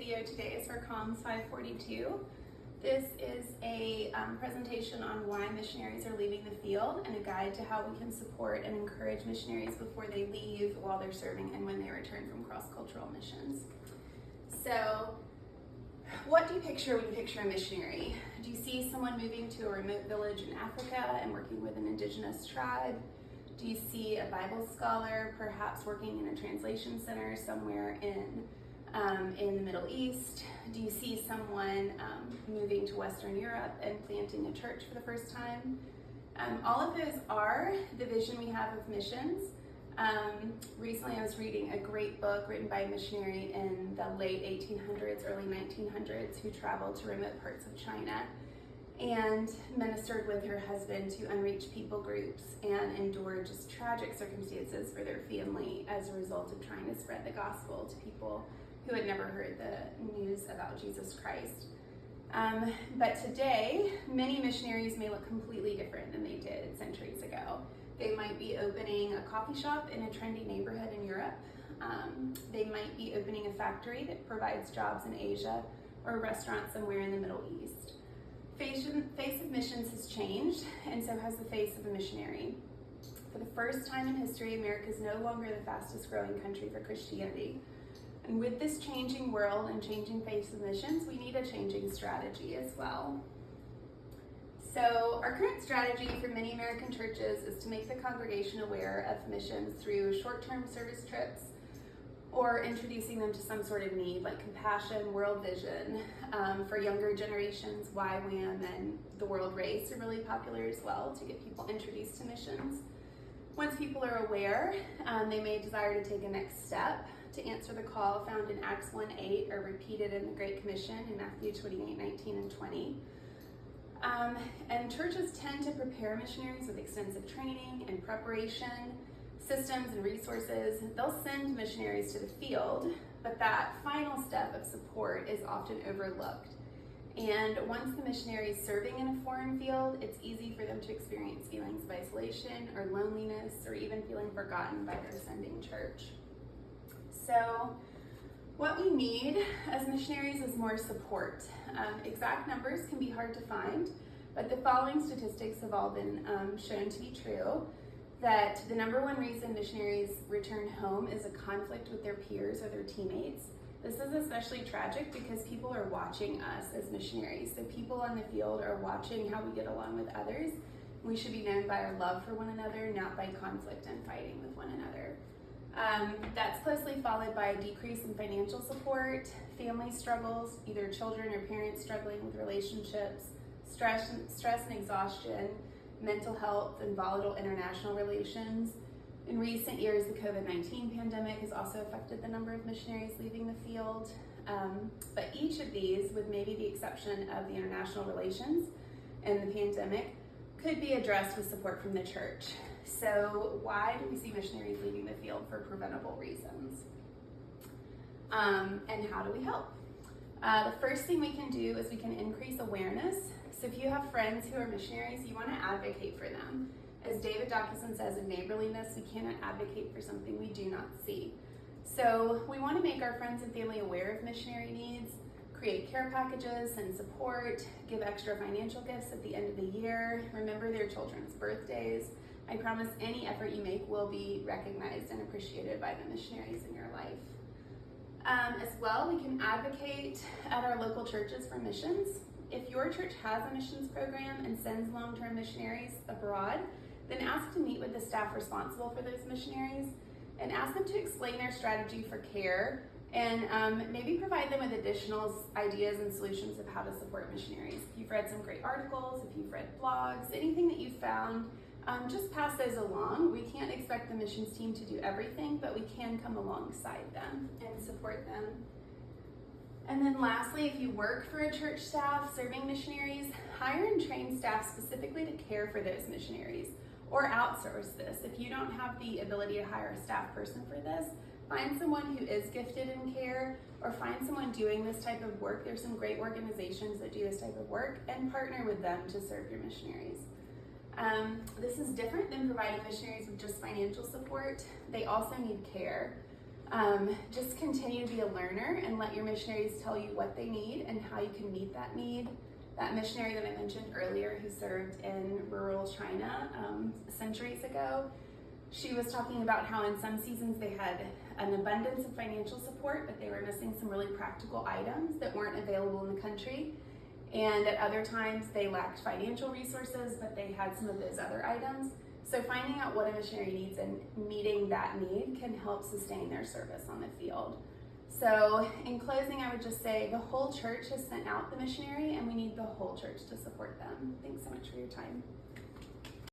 video today is for COMS 542. This is a presentation on why missionaries are leaving the field and a guide to how we can support and encourage missionaries before they leave, while they're serving, and when they return from cross-cultural missions. So, what do you picture when you picture a missionary? Do you see someone moving to a remote village in Africa and working with an indigenous tribe? Do you see a Bible scholar perhaps working in a translation center somewhere in the Middle East? Do you see someone moving to Western Europe and planting a church for the first time? All of those are the vision we have of missions. Recently I was reading a great book written by a missionary in the late 1800s, early 1900s, who traveled to remote parts of China and ministered with her husband to unreached people groups and endured just tragic circumstances for their family as a result of trying to spread the gospel to people who had never heard the news about Jesus Christ. But today, many missionaries may look completely different than they did centuries ago. They might be opening a coffee shop in a trendy neighborhood in Europe. They might be opening a factory that provides jobs in Asia, or a restaurant somewhere in the Middle East. Face of missions has changed, and so has the face of a missionary. For the first time in history, America is no longer the fastest growing country for Christianity. And with this changing world and changing face of missions, we need a changing strategy as well. So our current strategy for many American churches is to make the congregation aware of missions through short-term service trips, or introducing them to some sort of need like compassion, world vision. For younger generations, YWAM and the World Race are really popular as well to get people introduced to missions. Once people are aware, they may desire to take a next step to answer the call found in Acts 1:8 or repeated in the Great Commission in Matthew 28:19 and 20. And churches tend to prepare missionaries with extensive training and preparation, systems and resources. They'll send missionaries to the field, but that final step of support is often overlooked. And once the missionary is serving in a foreign field, it's easy for them to experience feelings of isolation or loneliness, or even feeling forgotten by their sending church. So what we need as missionaries is more support. Exact numbers can be hard to find, but the following statistics have all been shown to be true. That the number one reason missionaries return home is a conflict with their peers or their teammates. This is especially tragic because people are watching us as missionaries. So people on the field are watching how we get along with others. We should be known by our love for one another, not by conflict and fighting with one another. That's closely followed by a decrease in financial support, family struggles, either children or parents struggling with relationships, stress and exhaustion, mental health, and volatile international relations. In recent years, the COVID-19 pandemic has also affected the number of missionaries leaving the field. But each of these, with maybe the exception of the international relations and the pandemic, could be addressed with support from the church. So why do we see missionaries leaving the field for preventable reasons? And how do we help? The first thing we can do is we can increase awareness. So if you have friends who are missionaries, you want to advocate for them. As David Dawkison says, in neighborliness, we cannot advocate for something we do not see. So we want to make our friends and family aware of missionary needs, create care packages and support, give extra financial gifts at the end of the year, remember their children's birthdays. I promise any effort you make will be recognized and appreciated by the missionaries in your life. As well, we can advocate at our local churches for missions. If your church has a missions program and sends long-term missionaries abroad, then ask to meet with the staff responsible for those missionaries and ask them to explain their strategy for care and maybe provide them with additional ideas and solutions of how to support missionaries. If you've read some great articles, if you've read blogs, anything that you've found, just pass those along. We can't expect the missions team to do everything, but we can come alongside them and support them. And then lastly, if you work for a church staff serving missionaries, hire and train staff specifically to care for those missionaries, or outsource this. If you don't have the ability to hire a staff person for this, find someone who is gifted in care, or find someone doing this type of work. There's some great organizations that do this type of work, and partner with them to serve your missionaries. This is different than providing missionaries with just financial support. They also need care. Just continue to be a learner and let your missionaries tell you what they need and how you can meet that need. That missionary that I mentioned earlier who served in rural China centuries ago, she was talking about how in some seasons they had an abundance of financial support, but they were missing some really practical items that weren't available in the country. And at other times they lacked financial resources, but they had some of those other items. So finding out what a missionary needs and meeting that need can help sustain their service on the field. So in closing, I would just say the whole church has sent out the missionary and we need the whole church to support them. Thanks so much for your time.